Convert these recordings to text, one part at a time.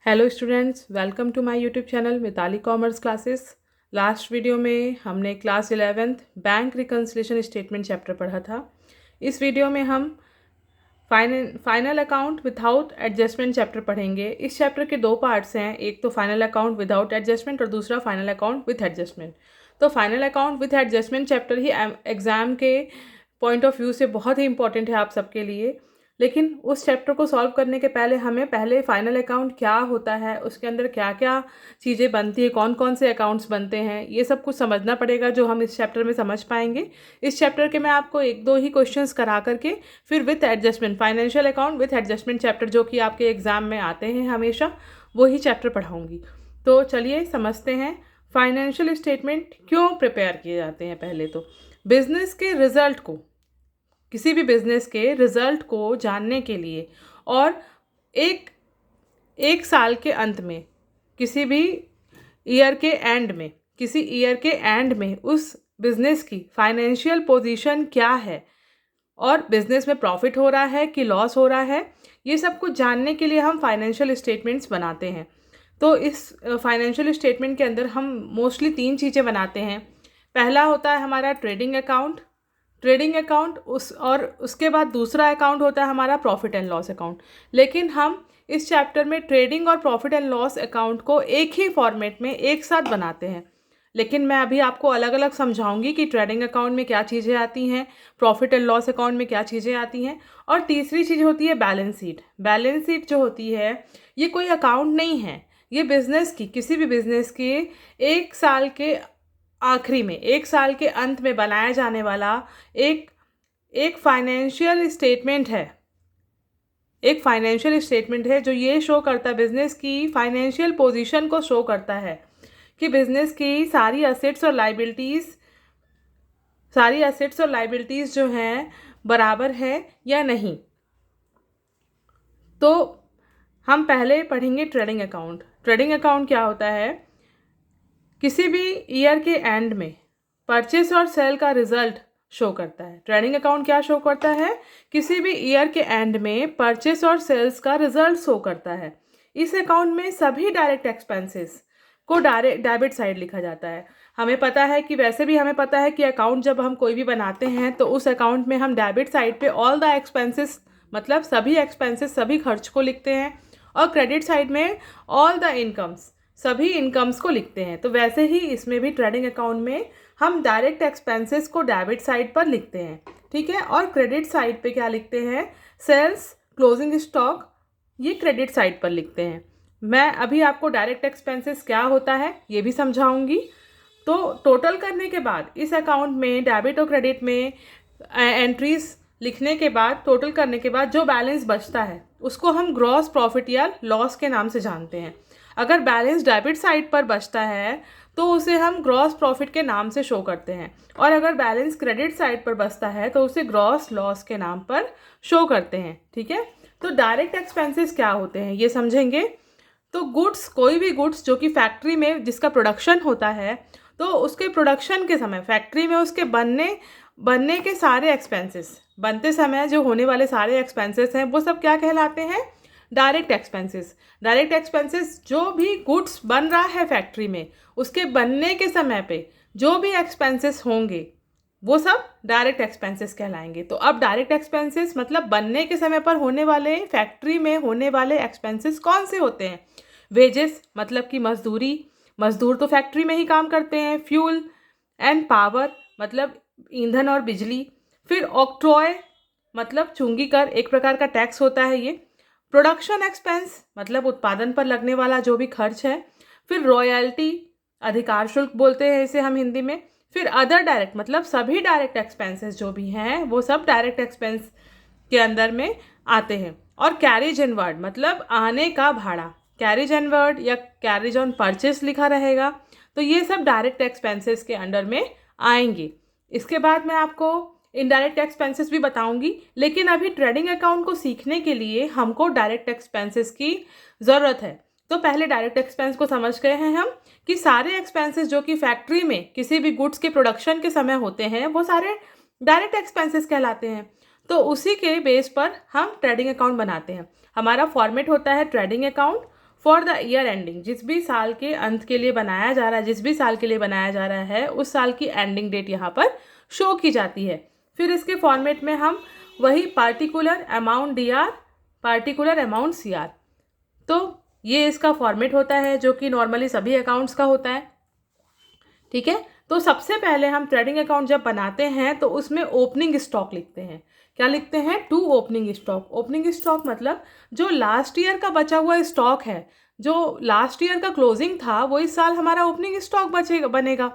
Hello students, welcome to my YouTube channel Mitali commerce classes. Last video में हमने class 11th bank reconciliation statement chapter पढ़ा था। इस video में हम final account without adjustment chapter पढ़ेंगे। इस चैप्टर के दो पार्ट्स हैं, एक तो फाइनल अकाउंट विदाउट एडजस्टमेंट और दूसरा फाइनल अकाउंट विथ एडजस्टमेंट। तो final account with adjustment chapter he exam के पॉइंट ऑफ व्यू से बहुत ही इंपॉर्टेंट है आप सबके लिए। लेकिन उस चैप्टर को सॉल्व करने के पहले हमें पहले फाइनल अकाउंट क्या होता है, उसके अंदर क्या क्या चीज़ें बनती है, कौन कौन से अकाउंट्स बनते हैं, ये सब कुछ समझना पड़ेगा, जो हम इस चैप्टर में समझ पाएंगे। इस चैप्टर के मैं आपको एक दो ही क्वेश्चंस करा करके फिर with adjustment financial account with adjustment chapter जो कि आपके एग्जाम में आते हैं हमेशा, वही चैप्टर पढ़ाऊँगी। तो चलिए समझते हैं फाइनेंशियल स्टेटमेंट क्यों प्रिपेयर किए जाते हैं। पहले तो बिजनेस के रिजल्ट को, किसी भी बिजनेस के रिजल्ट को जानने के लिए और एक साल के अंत में, किसी भी ईयर के एंड में उस बिजनेस की फाइनेंशियल पोजीशन क्या है और बिजनेस में प्रॉफिट हो रहा है कि लॉस हो रहा है, ये सब कुछ जानने के लिए हम फाइनेंशियल स्टेटमेंट्स बनाते हैं। तो इस फाइनेंशियल स्टेटमेंट के अंदर हम मोस्टली तीन चीज़ें बनाते हैं। पहला होता है हमारा ट्रेडिंग अकाउंट उसके बाद दूसरा अकाउंट होता है हमारा प्रॉफिट एंड लॉस अकाउंट। लेकिन हम इस चैप्टर में ट्रेडिंग और प्रॉफिट एंड लॉस अकाउंट को एक ही फॉर्मेट में एक साथ बनाते हैं। लेकिन मैं अभी आपको अलग अलग समझाऊंगी कि ट्रेडिंग अकाउंट में क्या चीज़ें आती हैं, प्रॉफिट एंड लॉस अकाउंट में क्या चीज़ें आती हैं। और तीसरी चीज़ होती है बैलेंस शीट जो होती है, ये कोई अकाउंट नहीं है, ये बिज़नेस की, किसी भी बिज़नेस के एक साल के आखिरी में, एक साल के अंत में बनाया जाने वाला एक फाइनेंशियल स्टेटमेंट है जो ये शो करता है, बिजनेस की फाइनेंशियल पोजीशन को शो करता है कि बिजनेस की सारी असेट्स और लाइबिलिटीज़ जो हैं बराबर है या नहीं। तो हम पहले पढ़ेंगे ट्रेडिंग अकाउंट क्या होता है। किसी भी ईयर के एंड में परचेस और सेल का रिजल्ट शो करता है। ट्रेडिंग अकाउंट क्या शो करता है, किसी भी ईयर के एंड में परचेस और सेल्स का रिजल्ट शो करता है। इस अकाउंट में सभी डायरेक्ट एक्सपेंसेस को डायरेक्ट डेबिट साइड लिखा जाता है। हमें पता है कि वैसे भी हमें पता है कि अकाउंट जब हम कोई भी बनाते हैं तो उस अकाउंट में हम डेबिट साइड पे ऑल द एक्सपेंसेस, मतलब सभी एक्सपेंसेस, सभी खर्च को लिखते हैं, और क्रेडिट साइड में ऑल द इनकम्स, सभी इनकम्स को लिखते हैं। तो वैसे ही इसमें भी ट्रेडिंग अकाउंट में हम डायरेक्ट एक्सपेंसेस को डेबिट साइड पर लिखते हैं, ठीक है। और क्रेडिट साइड पे क्या लिखते हैं, सेल्स, क्लोजिंग स्टॉक, ये क्रेडिट साइड पर लिखते हैं। मैं अभी आपको डायरेक्ट एक्सपेंसेस क्या होता है ये भी समझाऊंगी। तो टोटल करने के बाद इस अकाउंट में डेबिट और क्रेडिट में एंट्रीज लिखने के बाद, टोटल करने के बाद जो बैलेंस बचता है उसको हम ग्रॉस प्रॉफिट या लॉस के नाम से जानते हैं। अगर बैलेंस डेबिट साइड पर बचता है तो उसे हम ग्रॉस प्रॉफिट के नाम से शो करते हैं, और अगर बैलेंस क्रेडिट साइड पर बचता है तो उसे ग्रॉस लॉस के नाम पर शो करते हैं, ठीक है। तो डायरेक्ट एक्सपेंसेस क्या होते हैं ये समझेंगे। तो गुड्स, कोई भी गुड्स जो कि फैक्ट्री में जिसका प्रोडक्शन होता है, तो उसके प्रोडक्शन के समय फैक्ट्री में उसके बनने के सारे एक्सपेंसेस, बनते समय जो होने वाले सारे एक्सपेंसेस हैं, वो सब क्या कहलाते हैं, डायरेक्ट एक्सपेंसेस। जो भी गुड्स बन रहा है फैक्ट्री में, उसके बनने के समय पे जो भी एक्सपेंसेस होंगे वो सब डायरेक्ट एक्सपेंसेस कहलाएंगे। तो अब डायरेक्ट एक्सपेंसेस मतलब बनने के समय पर होने वाले, फैक्ट्री में होने वाले एक्सपेंसेस कौन से होते हैं। वेजेस मतलब कि मजदूर तो फैक्ट्री में ही काम करते हैं। फ्यूल एंड पावर मतलब ईंधन और बिजली। फिर ऑक्ट्रॉय मतलब चुंगी कर, एक प्रकार का टैक्स होता है ये। प्रोडक्शन एक्सपेंस मतलब उत्पादन पर लगने वाला जो भी खर्च है। फिर रॉयल्टी, अधिकार शुल्क बोलते हैं इसे हम हिंदी में। फिर अदर डायरेक्ट मतलब सभी डायरेक्ट एक्सपेंसेस जो भी हैं वो सब डायरेक्ट एक्सपेंस के अंदर में आते हैं। और कैरेज इनवर्ड मतलब आने का भाड़ा, कैरेज इनवर्ड या कैरेज ऑन परचेस लिखा रहेगा। तो ये सब डायरेक्ट एक्सपेंसेस के अंडर में आएंगे। इसके बाद मैं आपको इनडायरेक्ट एक्सपेंसेस भी बताऊंगी, लेकिन अभी ट्रेडिंग अकाउंट को सीखने के लिए हमको डायरेक्ट एक्सपेंसेस की ज़रूरत है। तो पहले डायरेक्ट एक्सपेंस को समझ गए हैं हम कि सारे एक्सपेंसेस जो कि फैक्ट्री में किसी भी गुड्स के प्रोडक्शन के समय होते हैं वो सारे डायरेक्ट एक्सपेंसेस कहलाते हैं। तो उसी के बेस पर हम ट्रेडिंग अकाउंट बनाते हैं। हमारा फॉर्मेट होता है trading account for the year ending, जिस भी साल के अंत के लिए बनाया जा रहा है, जिस भी साल के लिए बनाया जा रहा है, उस साल की एंडिंग डेट यहाँ पर शो की जाती है। फिर इसके फॉर्मेट में हम वही particular amount DR, particular amount CR, तो ये इसका फॉर्मेट होता है जो कि नॉर्मली सभी अकाउंट्स का होता है। ठीक है, तो सबसे पहले हम ट्रेडिंग अकाउंट जब बनाते हैं तो उसमें ओपनिंग स्टॉक लिखते हैं। क्या लिखते हैं? To opening stock. Opening stock मतलब जो लास्ट ईयर का बचा हुआ स्टॉक है, जो लास्ट ईयर का क्लोजिंग था वो इस साल हमारा ओपनिंग स्टॉक बनेगा,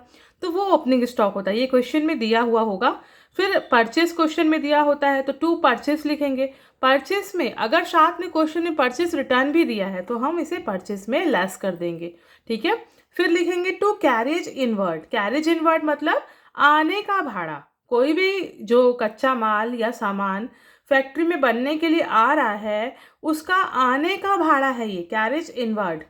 तो वो ओपनिंग स्टॉक होता है। ये क्वेश्चन में दिया हुआ होगा। फिर परचेस क्वेश्चन में दिया होता है तो टू परचेस लिखेंगे। परचेस में अगर साथ में क्वेश्चन में परचेस रिटर्न भी दिया है तो हम इसे परचेस में लेस कर देंगे। ठीक है, फिर लिखेंगे to carriage inward. Carriage inward मतलब आने का भाड़ा। कोई भी जो कच्चा माल या सामान फैक्ट्री में बनने के लिए आ रहा है उसका आने का भाड़ा है ये कैरेज इनवर्ड।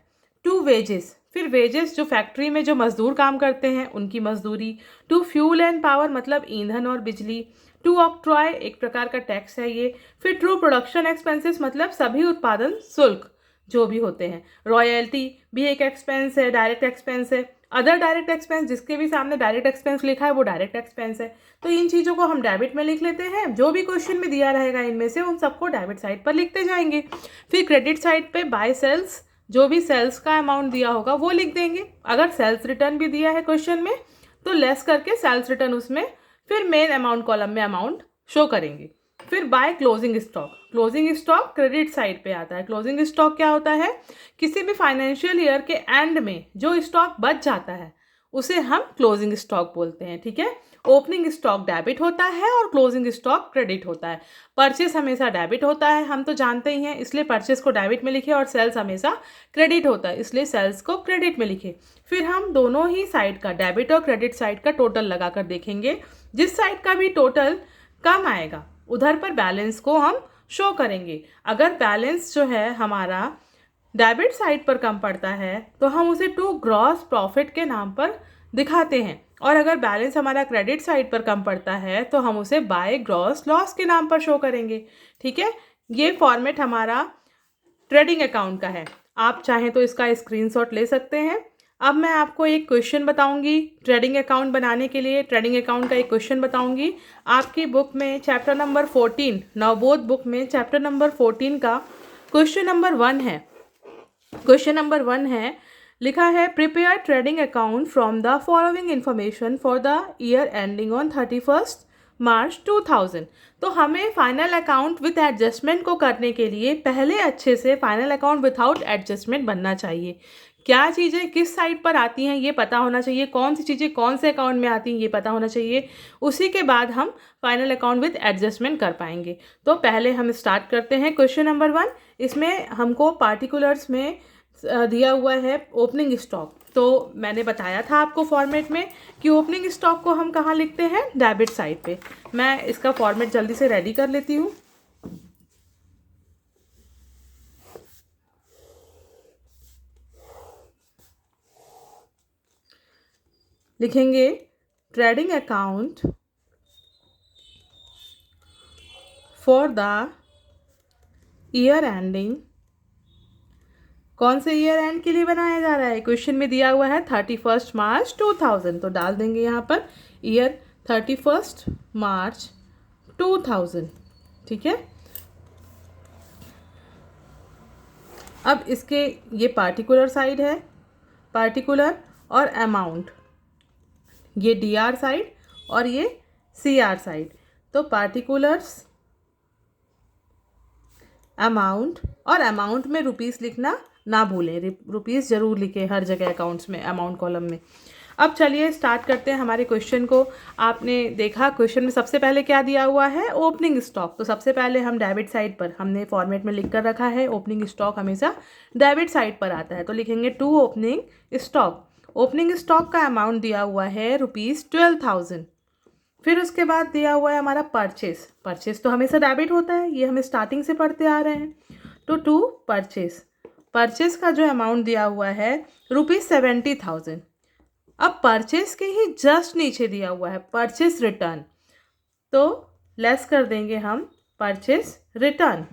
टू वेजेस, फिर वेजेस जो फैक्ट्री में जो मजदूर काम करते हैं उनकी मजदूरी। टू फ्यूल एंड पावर मतलब ईंधन और बिजली। टू ऑक्ट्रॉय एक प्रकार का टैक्स है ये। फिर ट्रू प्रोडक्शन एक्सपेंसेस मतलब सभी उत्पादन शुल्क जो भी होते हैं। रॉयल्टी भी एक एक्सपेंस है, डायरेक्ट एक्सपेंस है। अदर डायरेक्ट एक्सपेंस, जिसके भी सामने डायरेक्ट एक्सपेंस लिखा है वो डायरेक्ट एक्सपेंस है। तो इन चीज़ों को हम डेबिट में लिख लेते हैं। जो भी क्वेश्चन में दिया रहेगा इनमें से उन सबको डेबिट साइड पर लिखते जाएंगे। फिर क्रेडिट साइड पे बाय सेल्स, जो भी सेल्स का अमाउंट दिया होगा वो लिख देंगे। अगर सेल्स रिटर्न भी दिया है क्वेश्चन में तो लेस करके सेल्स रिटर्न उसमें, फिर मेन अमाउंट कॉलम में अमाउंट शो करेंगे। फिर bye closing stock. Closing stock credit side पे आता है। क्लोजिंग स्टॉक क्या होता है? किसी भी फाइनेंशियल ईयर के एंड में जो स्टॉक बच जाता है उसे हम क्लोजिंग स्टॉक बोलते हैं। ठीक है, ओपनिंग स्टॉक डेबिट होता है और क्लोजिंग स्टॉक क्रेडिट होता है। परचेस हमेशा डेबिट होता है, हम तो जानते ही हैं, इसलिए परचेस को डेबिट में लिखे, और सेल्स हमेशा क्रेडिट होता है इसलिए सेल्स को क्रेडिट में लिखे। फिर हम दोनों ही साइड का, डेबिट और क्रेडिट साइड का टोटल लगाकर देखेंगे। जिस साइड का भी टोटल कम आएगा उधर पर बैलेंस को हम शो करेंगे। अगर बैलेंस जो है हमारा डेबिट साइड पर कम पड़ता है तो हम उसे टू ग्रॉस प्रॉफिट के नाम पर दिखाते हैं, और अगर बैलेंस हमारा क्रेडिट साइड पर कम पड़ता है तो हम उसे बाय ग्रॉस लॉस के नाम पर शो करेंगे। ठीक है, ये फॉर्मेट हमारा ट्रेडिंग अकाउंट का है। आप चाहें तो इसका स्क्रीनशॉट ले सकते हैं। अब मैं आपको एक क्वेश्चन बताऊंगी ट्रेडिंग अकाउंट बनाने के लिए। ट्रेडिंग अकाउंट का एक क्वेश्चन बताऊंगी। आपकी बुक में चैप्टर नंबर 14, नवबोध बुक में चैप्टर नंबर 14 का क्वेश्चन नंबर 1 है। क्वेश्चन नंबर 1 है, लिखा है prepare trading account from the following information for the year ending on 31 मार्च 2000। तो हमें फाइनल अकाउंट विथ एडजस्टमेंट को करने के लिए पहले अच्छे से फाइनल अकाउंट विथआउट एडजस्टमेंट बनना चाहिए। क्या चीज़ें किस साइड पर आती हैं ये पता होना चाहिए, कौन सी चीज़ें कौन से अकाउंट में आती हैं ये पता होना चाहिए। उसी के बाद हम फाइनल अकाउंट विथ एडजस्टमेंट कर पाएंगे। तो पहले हम स्टार्ट करते हैं क्वेश्चन नंबर 1। इसमें हमको पार्टिकुलर्स में दिया हुआ है ओपनिंग स्टॉक। तो मैंने बताया था आपको फॉर्मेट में कि ओपनिंग स्टॉक को हम कहाँ लिखते हैं? डेबिट साइड पे। मैं इसका फॉर्मेट जल्दी से रेडी कर लेती हूँ। लिखेंगे trading account for the year ending. कौन से ईयर एंड के लिए बनाया जा रहा है? क्वेश्चन में दिया हुआ है 31 मार्च 2000, तो डाल देंगे यहाँ पर ईयर 31 मार्च 2000। ठीक है, अब इसके ये पार्टिकुलर साइड है, पार्टिकुलर और अमाउंट, ये DR साइड और ये CR साइड। तो पार्टिकुलर्स, अमाउंट, और अमाउंट में रुपीस लिखना ना भूलें, रुपीस जरूर लिखें हर जगह अकाउंट्स में, अमाउंट कॉलम में। अब चलिए स्टार्ट करते हैं हमारे क्वेश्चन को। आपने देखा क्वेश्चन में सबसे पहले क्या दिया हुआ है? Opening stock. तो सबसे पहले हम डेबिट साइड पर, हमने फॉर्मेट में लिख कर रखा है ओपनिंग स्टॉक हमेशा डेबिट साइड पर आता है, तो लिखेंगे to opening stock. Opening stock का अमाउंट दिया हुआ है ₹12,000। फिर उसके बाद दिया हुआ है हमारा परचेस। परचेस तो हमेशा डेबिट होता है, ये हमें स्टार्टिंग से पढ़ते आ रहे हैं। तो टू परचेस, परचेस का जो अमाउंट दिया हुआ है ₹70,000। अब परचेस के ही जस्ट नीचे दिया हुआ है परचेस रिटर्न, तो लेस कर देंगे हम परचेस रिटर्न।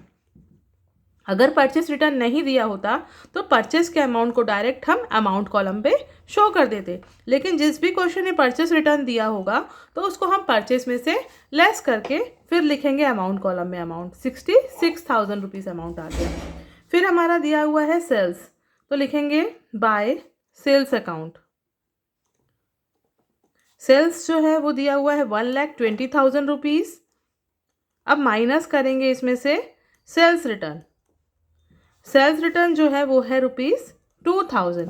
अगर परचेस रिटर्न नहीं दिया होता तो परचेस के अमाउंट को डायरेक्ट हम अमाउंट कॉलम पे शो कर देते, लेकिन जिस भी क्वेश्चन में परचेस रिटर्न दिया होगा तो उसको हम परचेस में से लेस करके फिर लिखेंगे अमाउंट कॉलम में अमाउंट। 66,000 रुपीज़ अमाउंट आ गया। फिर हमारा दिया हुआ है सेल्स, तो लिखेंगे बाय सेल्स अकाउंट। सेल्स जो है वो दिया हुआ है 1,20,000 रुपीज़। अब माइनस करेंगे इसमें से सेल्स रिटर्न। सेल्स रिटर्न जो है वो है ₹2,000।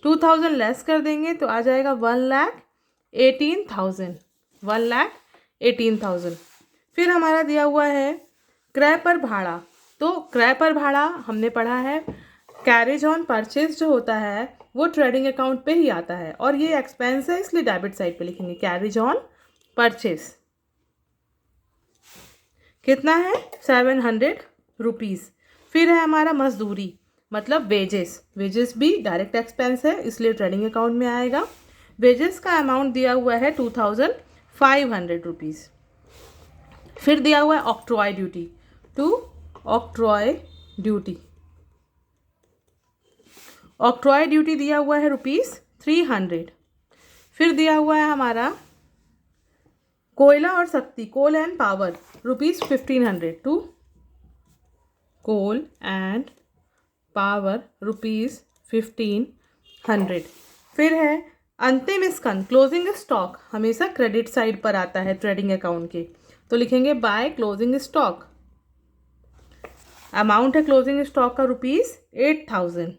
2,000 लेस कर देंगे तो आ जाएगा 1,18,000। 1,18,000। फिर हमारा दिया हुआ है क्रय पर भाड़ा। तो क्रय पर भाड़ा हमने पढ़ा है, कैरेज ऑन परचेज जो होता है वो ट्रेडिंग अकाउंट पे ही आता है और ये एक्सपेंस है, इसलिए डेबिट साइड पे लिखेंगे कैरेज ऑन परचेज। कितना है? 700 रुपीज़। फिर है हमारा मजदूरी मतलब वेजेस। वेजेस भी डायरेक्ट एक्सपेंस है, इसलिए ट्रेडिंग अकाउंट में आएगा। वेजेस का अमाउंट दिया हुआ है 2,500 रुपीज़। फिर दिया हुआ है octroi duty, octroi duty. Octroi duty दिया हुआ है ₹300। फिर दिया हुआ है हमारा कोयला और शक्ति, coal and power, ₹1,500 to coal and power ₹1,500। फिर है अंतिम स्कंद क्लोजिंग स्टॉक, हमेशा क्रेडिट साइड पर आता है ट्रेडिंग अकाउंट के, तो लिखेंगे बाय क्लोजिंग स्टॉक। अमाउंट है क्लोजिंग स्टॉक का ₹8,000।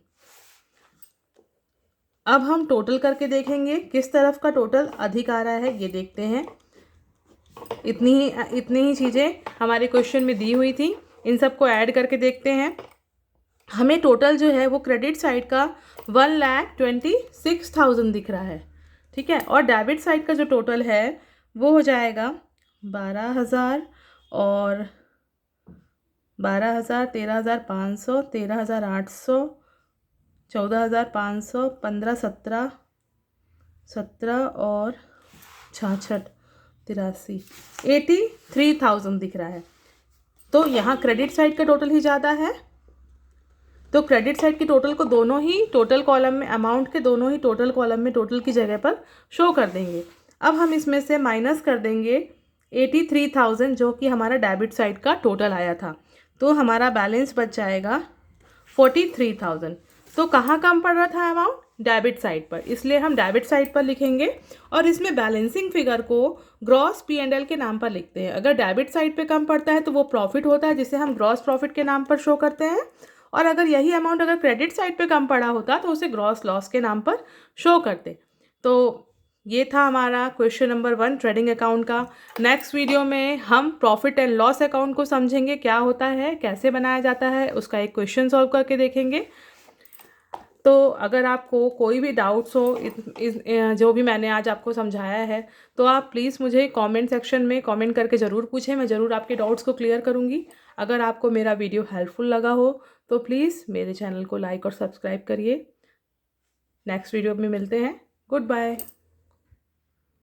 अब हम टोटल करके देखेंगे किस तरफ का टोटल अधिक आ रहा है, ये देखते हैं। इतनी ही चीज़ें हमारे क्वेश्चन में दी हुई थी, इन सबको ऐड करके देखते हैं। हमें टोटल जो है वो क्रेडिट साइड का 1,26,000 दिख रहा है, ठीक है। और डेबिट साइड का जो टोटल है वो हो जाएगा 12,000 और 12,000, 13,500, 13,800, 14,500, 15, 17 और 66, 83, 83,000 दिख रहा है। तो यहाँ क्रेडिट साइड का टोटल ही ज़्यादा है, तो क्रेडिट साइड की टोटल को दोनों ही टोटल कॉलम में, अमाउंट के दोनों ही टोटल कॉलम में टोटल की जगह पर शो कर देंगे। अब हम इसमें से माइनस कर देंगे 83,000 जो कि हमारा डेबिट साइड का टोटल आया था, तो हमारा बैलेंस बच जाएगा 43,000। तो कहाँ कम पड़ रहा था अमाउंट? डेबिट साइड पर, इसलिए हम डेबिट साइड पर लिखेंगे और इसमें बैलेंसिंग फिगर को ग्रॉस P&L के नाम पर लिखते हैं। अगर डेबिट साइड पे कम पड़ता है तो वो प्रॉफिट होता है, जिसे हम ग्रॉस प्रॉफिट के नाम पर शो करते हैं, और अगर यही अमाउंट अगर क्रेडिट साइड पे कम पड़ा होता तो उसे ग्रॉस लॉस के नाम पर शो करते। तो ये था हमारा क्वेश्चन नंबर 1 ट्रेडिंग अकाउंट का। नेक्स्ट वीडियो में हम प्रॉफिट एंड लॉस अकाउंट को समझेंगे, क्या होता है, कैसे बनाया जाता है, उसका एक क्वेश्चन सॉल्व करके देखेंगे। तो अगर आपको कोई भी डाउट्स हो जो भी मैंने आज आपको समझाया है, तो आप प्लीज़ मुझे कमेंट सेक्शन में कमेंट करके ज़रूर पूछें, मैं ज़रूर आपके डाउट्स को क्लियर करूँगी। अगर आपको मेरा वीडियो हेल्पफुल लगा हो तो प्लीज़ मेरे चैनल को लाइक और सब्सक्राइब करिए। नेक्स्ट वीडियो में मिलते हैं। Good bye.